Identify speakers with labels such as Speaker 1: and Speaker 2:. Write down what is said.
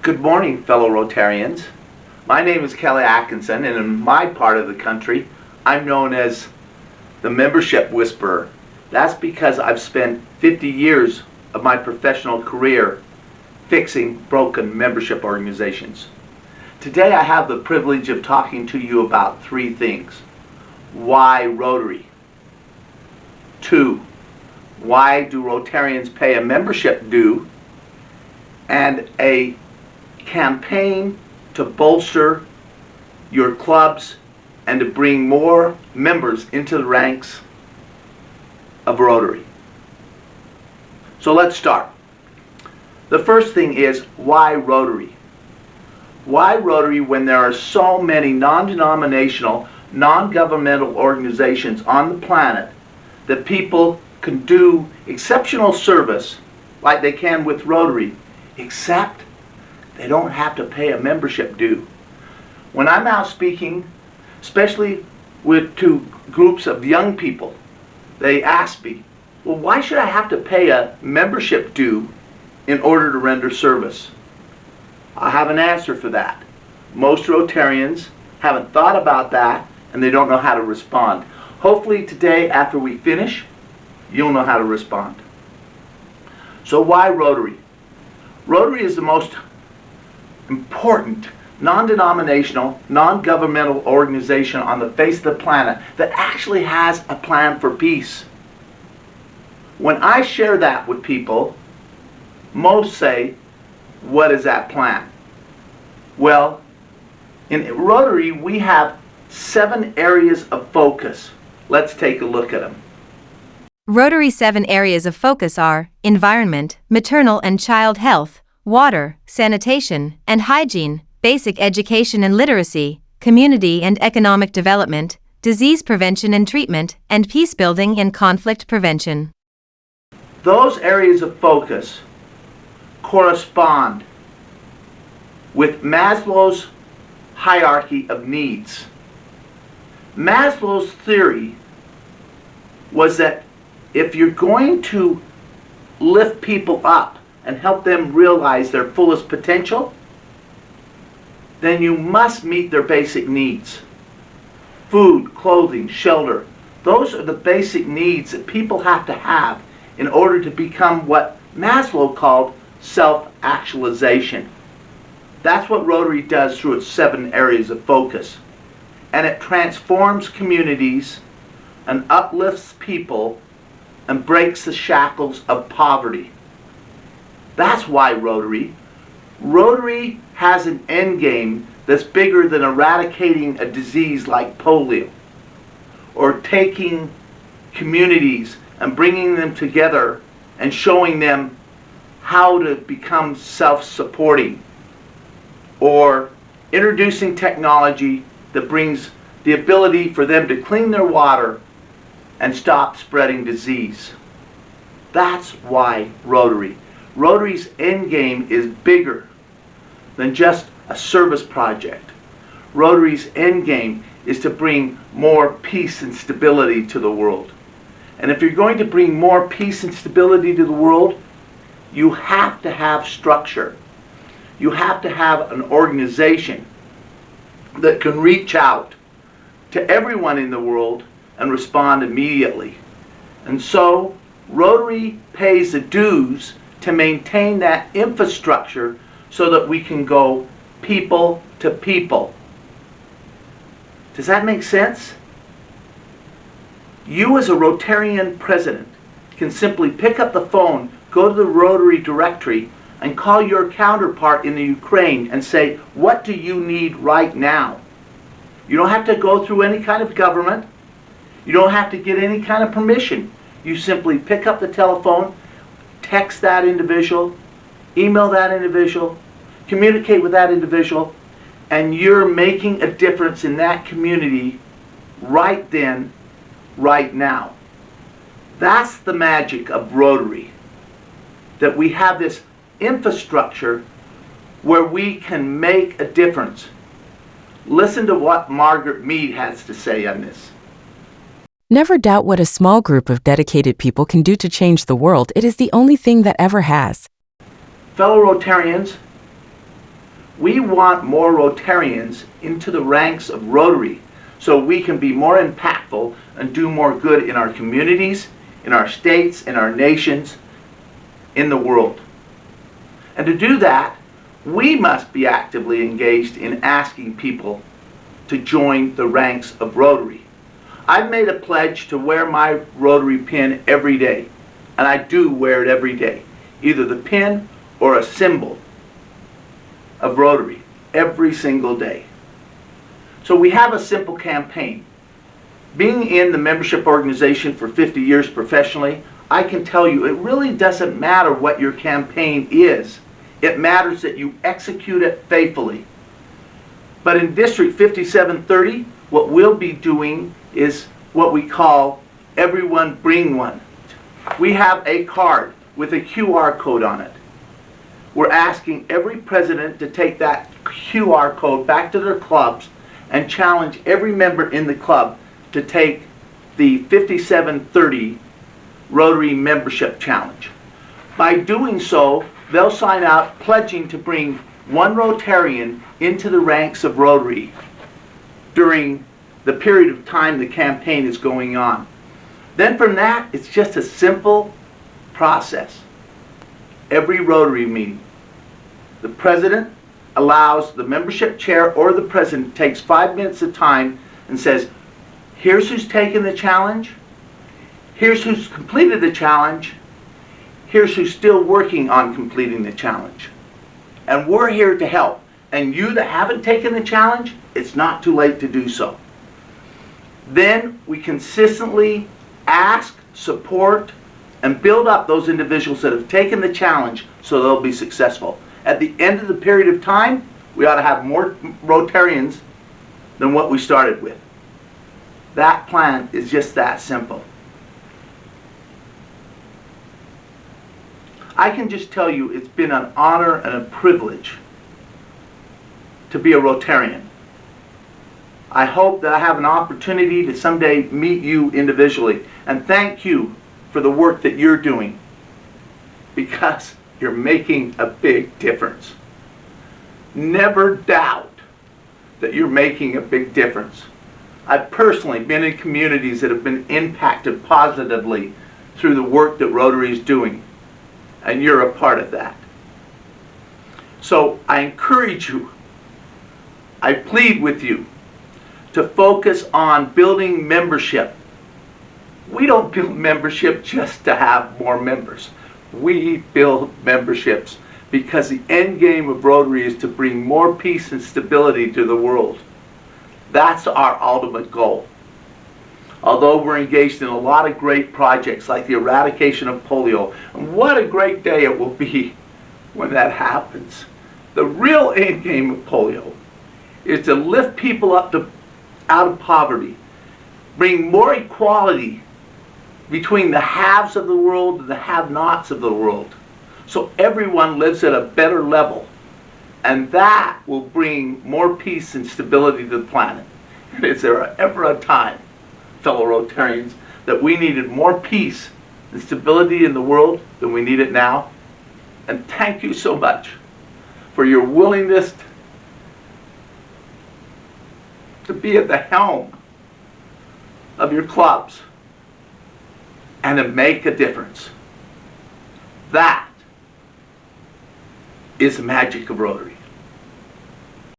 Speaker 1: Good morning, fellow Rotarians. My name is Kelly Atkinson, and in my part of the country, I'm known as the Membership Whisperer. That's because I've spent 50 years of my professional career fixing broken membership organizations. Today I have the privilege of talking to you about three things. Why Rotary? 2, why do Rotarians pay a membership due? And a campaign to bolster your clubs and to bring more members into the ranks of Rotary. So let's start. The first thing is, why Rotary? Why Rotary when there are so many non-denominational, non-governmental organizations on the planet that people can do exceptional service like they can with Rotary, except they don't have to pay a membership due. When I'm out speaking, especially to groups of young people, they ask me, well, why should I have to pay a membership due in order to render service? I have an answer for that. Most Rotarians haven't thought about that and they don't know how to respond. Hopefully today, after we finish, you'll know how to respond. So why Rotary? Rotary is the most important non-denominational, non-governmental organization on the face of the planet that actually has a plan for peace. When I share that with people, most say, what is that plan? Well, in Rotary we have 7 areas of focus. Let's take a look at them.
Speaker 2: Rotary's 7 areas of focus are environment, maternal and child health, water, sanitation and hygiene, basic education and literacy, community and economic development, disease prevention and treatment, and peace building and conflict prevention.
Speaker 1: Those areas of focus correspond with Maslow's hierarchy of needs. Maslow's theory was that if you're going to lift people up and help them realize their fullest potential, then you must meet their basic needs. Food, clothing, shelter. Those are the basic needs that people have to have in order to become what Maslow called self-actualization. That's what Rotary does through its 7 areas of focus. And it transforms communities and uplifts people and breaks the shackles of poverty. That's why Rotary. Rotary has an end game that's bigger than eradicating a disease like polio, or taking communities and bringing them together and showing them how to become self-supporting, or introducing technology that brings the ability for them to clean their water and stop spreading disease. That's why Rotary. Rotary's end game is bigger than just a service project. Rotary's end game is to bring more peace and stability to the world. And if you're going to bring more peace and stability to the world, you have to have structure. You have to have an organization that can reach out to everyone in the world and respond immediately. And so Rotary pays the dues to maintain that infrastructure so that we can go people to people. Does that make sense? You as a Rotarian president can simply pick up the phone, go to the Rotary directory, and call your counterpart in the Ukraine and say, what do you need right now? You don't have to go through any kind of government. You don't have to get any kind of permission. You simply pick up the telephone, text that individual, email that individual, communicate with that individual, and you're making a difference in that community right then, right now. That's the magic of Rotary, that we have this infrastructure where we can make a difference. Listen to what Margaret Mead has to say on this.
Speaker 3: Never doubt what a small group of dedicated people can do to change the world. It is the only thing that ever has.
Speaker 1: Fellow Rotarians, We want more Rotarians into the ranks of Rotary so we can be more impactful and do more good in our communities, in our states, in our nations, in the world. And to do that, we must be actively engaged in asking people to join the ranks of Rotary. I've made a pledge to wear my Rotary pin every day, and I do wear it every day, either the pin or a symbol of Rotary every single day. So we have a simple campaign. Being in the membership organization for 50 years professionally, I can tell you it really doesn't matter what your campaign is. It matters that you execute it faithfully. But in District 5730, what we'll be doing is what we call Everyone Bring One. We have a card with a QR code on it. We're asking every president to take that QR code back to their clubs and challenge every member in the club to take the 5730 Rotary Membership Challenge. By doing so, they'll sign out pledging to bring one Rotarian into the ranks of Rotary during the period of time the campaign is going on. Then from that, it's just a simple process. Every Rotary meeting, the president allows the membership chair or the president takes 5 minutes of time and says, here's who's taken the challenge, here's who's completed the challenge, here's who's still working on completing the challenge. And we're here to help. And you that haven't taken the challenge, it's not too late to do so. Then we consistently ask, support, and build up those individuals that have taken the challenge so they'll be successful. At the end of the period of time, we ought to have more Rotarians than what we started with. That plan is just that simple. I can just tell you it's been an honor and a privilege to be a Rotarian. I hope that I have an opportunity to someday meet you individually and thank you for the work that you're doing, because you're making a big difference. Never doubt that you're making a big difference. I've personally been in communities that have been impacted positively through the work that Rotary is doing, and you're a part of that. So I encourage you, I plead with you to focus on building membership. We don't build membership just to have more members. We build memberships because the end game of Rotary is to bring more peace and stability to the world. That's our ultimate goal. Although we're engaged in a lot of great projects like the eradication of polio, and what a great day it will be when that happens. The real end game of polio is to lift people up out of poverty, bring more equality between the haves of the world and the have-nots of the world, so everyone lives at a better level, and that will bring more peace and stability to the planet. And is there ever a time, fellow Rotarians, that we needed more peace and stability in the world than we need it now? And thank you so much for your willingness to be at the helm of your clubs and to make a difference. That is the magic of Rotary.